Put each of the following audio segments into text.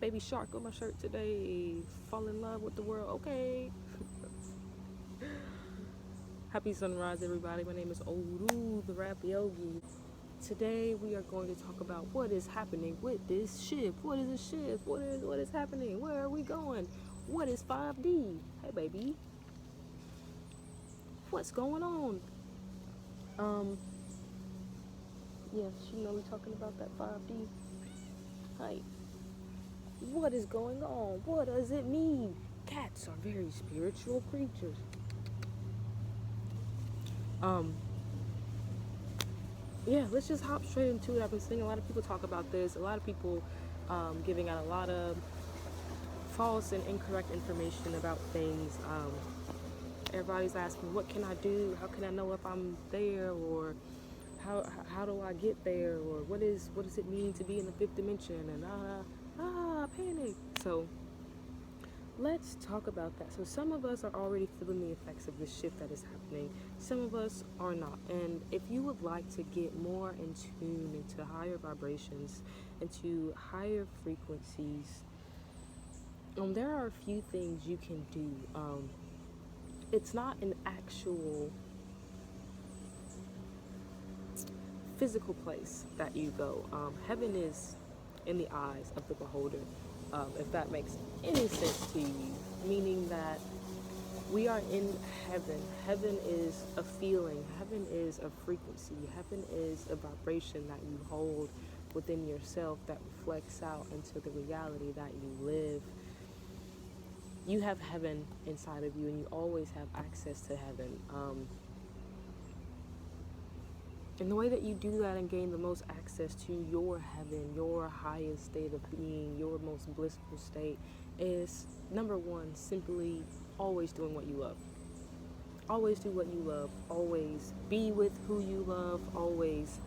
Baby shark on my shirt today. Fall in love with the world. Okay. Happy sunrise, everybody. My name is Odu, the rap yogi. Today we are going to talk about what is happening with this ship. What is a ship? What is happening? Where are we going? What is 5D? Hey, baby. What's going on? Um, yes, we're talking about that 5D. Hi. What is going on? What does it mean? Cats are very spiritual creatures. Um, yeah, let's just hop straight into it. I've been seeing a lot of people talk about this. A lot of people giving out a lot of false and incorrect information about things. Everybody's asking, what can I do? How can I know if I'm there? Or how do I get there? Or what does it mean to be in the fifth dimension? And panic. So let's talk about that. So some of us are already feeling the effects of this shift that is happening. Some of us are not. And if you would like to get more in tune into higher vibrations, into higher frequencies, there are a few things you can do. It's not an actual physical place that you go. Heaven is in the eyes of the beholder, if that makes any sense to you, meaning that we are in heaven. Heaven is a feeling. Heaven is a frequency. Heaven is a vibration that you hold within yourself that reflects out into the reality that you live. You have heaven inside of you, and you always have access to heaven. And the way that you do that and gain the most access to your heaven, your highest state of being, your most blissful state, is number one, simply always doing what you love. Always do what you love. Always be with who you love. Always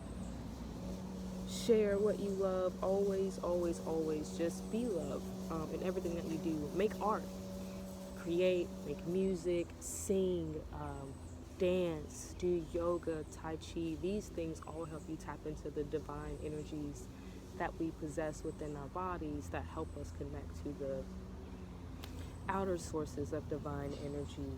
share what you love. Always, always, always just be love in everything that you do. Make art. Create, make music, sing, dance, do yoga, tai chi. These things all help you tap into the divine energies that we possess within our bodies that help us connect to the outer sources of divine energy.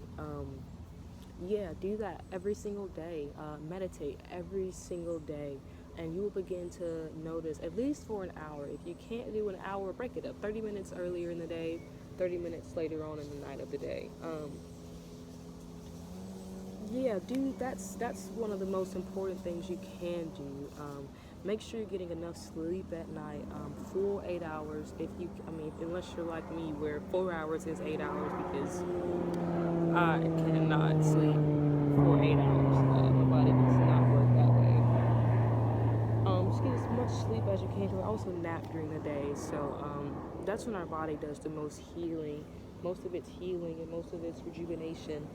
Do that every single day. Meditate every single day, and you will begin to notice, at least for an hour. If you can't do an hour, break it up. 30 minutes earlier in the day, 30 minutes later on in the night of the day. That's one of the most important things you can do. Make sure you're getting enough sleep at night, full 8 hours. Unless you're like me, where 4 hours is 8 hours, because I cannot sleep for 8 hours. My body does not work that way. Just get as much sleep as you can. Also nap during the day. So that's when our body does the most healing. Most of its healing and most of its rejuvenation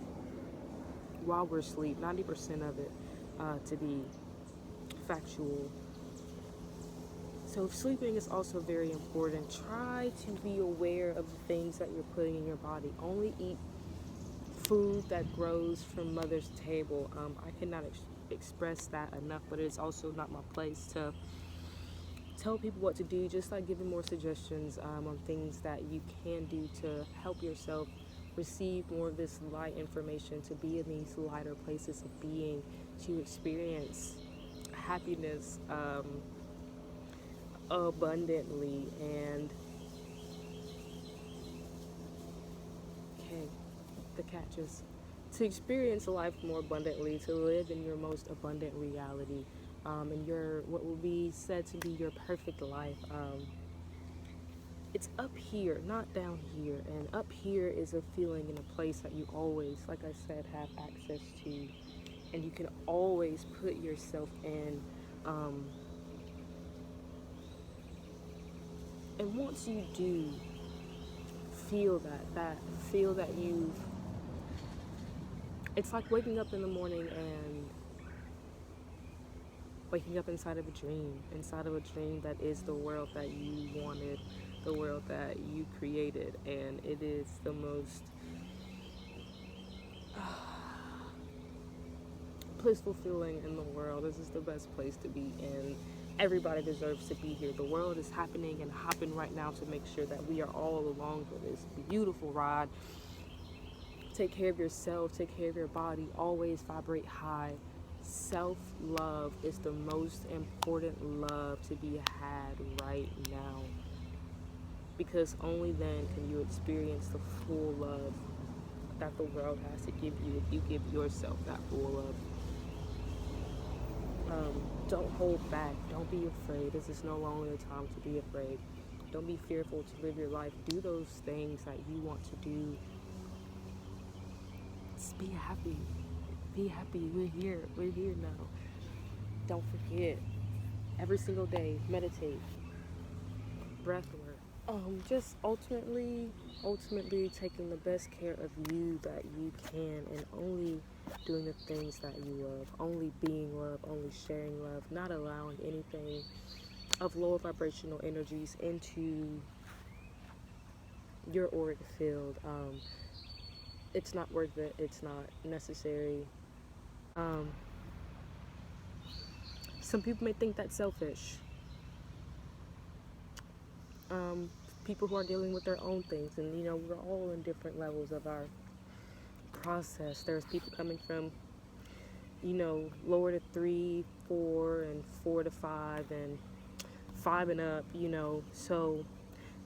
while we're asleep. 90% of it, to be factual. So sleeping is also very important. Try to be aware of the things that you're putting in your body. Only eat food that grows from mother's table. I cannot express that enough, but it's also not my place to tell people what to do, just like giving more suggestions on things that you can do to help yourself receive more of this light information, to be in these lighter places of being, to experience happiness abundantly. And the catches, to experience life more abundantly, to live in your most abundant reality, in your what will be said to be your perfect life. It's up here, not down here. And up here is a feeling and a place that you always, like I said, have access to, and you can always put yourself in. And once you do feel that you've, it's like waking up in the morning and waking up inside of a dream that is the world that you wanted, the world that you created. And it is the most blissful feeling in the world. This is the best place to be in. Everybody deserves to be here. The world is happening and hopping right now to make sure that we are all along for this beautiful ride. Take care of yourself, take care of your body, always vibrate high. Self-love is the most important love to be had right now, because only then can you experience the full love that the world has to give you if you give yourself that full love. Don't hold back. Don't be afraid. This is no longer the time to be afraid. Don't be fearful to live your life. Do those things that you want to do. Just be happy. Be happy. We're here. We're here now. Don't forget. Every single day, meditate. Breath work. Just ultimately taking the best care of you that you can, and only doing the things that you love, only being love, only sharing love, not allowing anything of lower vibrational energies into your auric field. It's not worth it. It's not necessary. Um, some people may think that's selfish. People who are dealing with their own things, and we're all in different levels of our process. There's people coming from lower to 3, 4, and 4 to 5, and 5 and up. So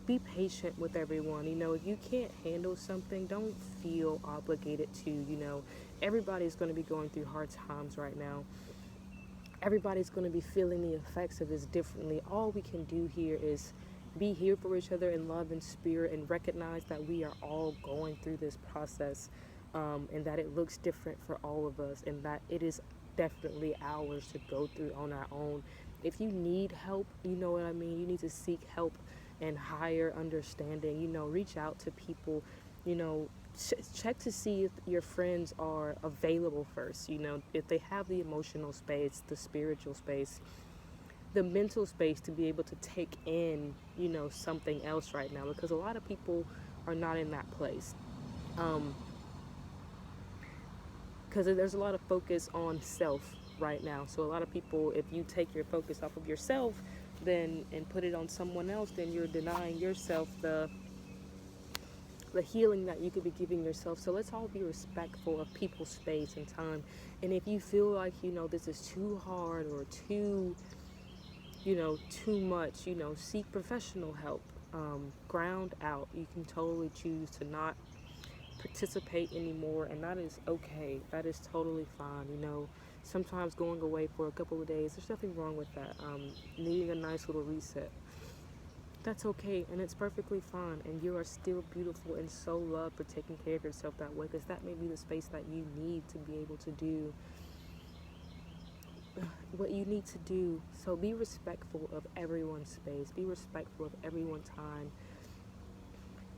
be patient with everyone. If you can't handle something, don't feel obligated to. Everybody's going to be going through hard times right now. Everybody's going to be feeling the effects of this differently. All we can do here is be here for each other in love and spirit, and recognize that we are all going through this process, and that it looks different for all of us, and that it is definitely ours to go through on our own. If you need help, you know what I mean, you need to seek help and higher understanding. Reach out to people. Check to see if your friends are available first. If they have the emotional space, the spiritual space, the mental space to be able to take in, something else right now, because a lot of people are not in that place. Because there's a lot of focus on self right now. So a lot of people, if you take your focus off of yourself, then and put it on someone else, then you're denying yourself the healing that you could be giving yourself. So let's all be respectful of people's space and time. And if you feel like this is too hard or too much, seek professional help. Ground out. You can totally choose to not participate anymore, and that is okay. That is totally fine. Sometimes going away for a couple of days, there's nothing wrong with that. Needing a nice little reset, that's okay, and it's perfectly fine, and you are still beautiful and so loved for taking care of yourself that way, because that may be the space that you need to be able to do what you need to do. So be respectful of everyone's space. Be respectful of everyone's time.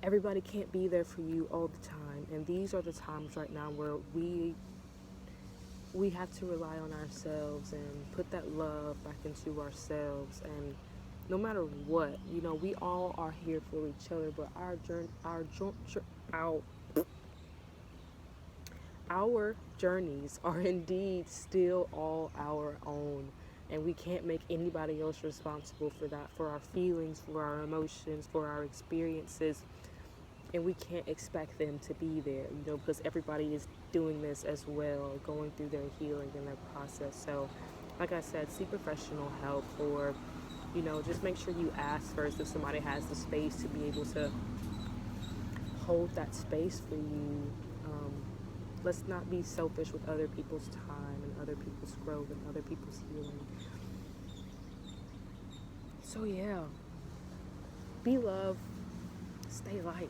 Everybody can't be there for you all the time, and these are the times right now where we have to rely on ourselves and put that love back into ourselves. And no matter what, we all are here for each other, but our journeys are indeed still all our own, and we can't make anybody else responsible for that, for our feelings, for our emotions, for our experiences. And we can't expect them to be there, because everybody is doing this as well, going through their healing and their process. So, like I said, seek professional help, or, just make sure you ask first if somebody has the space to be able to hold that space for you. Let's not be selfish with other people's time and other people's growth and other people's healing. So, yeah, be love, stay light.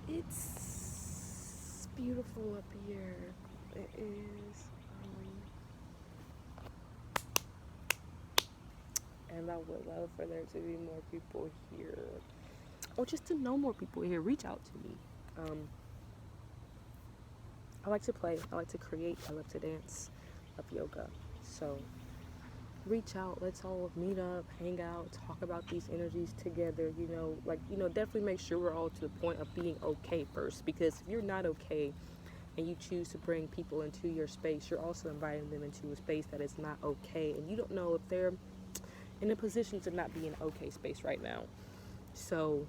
It's beautiful up here. It is. And I would love for there to be more people here. Or just to know more people here. Reach out to me. I like to play. I like to create. I love to dance. I love yoga. So reach out. Let's all meet up, hang out, talk about these energies together. Definitely make sure we're all to the point of being okay first. Because if you're not okay, and you choose to bring people into your space, you're also inviting them into a space that is not okay. And you don't know if they're in a position to not be in an okay space right now. So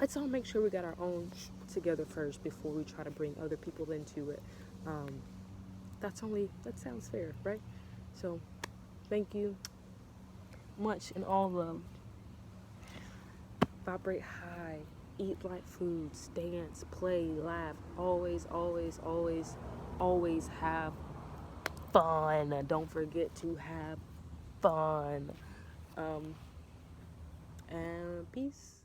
let's all make sure we got our own together first before we try to bring other people into it. That sounds fair, right? So thank you much and all love. Vibrate high, eat light foods, dance, play, laugh. Always, always, always, always have fun. Don't forget to have fun. And peace.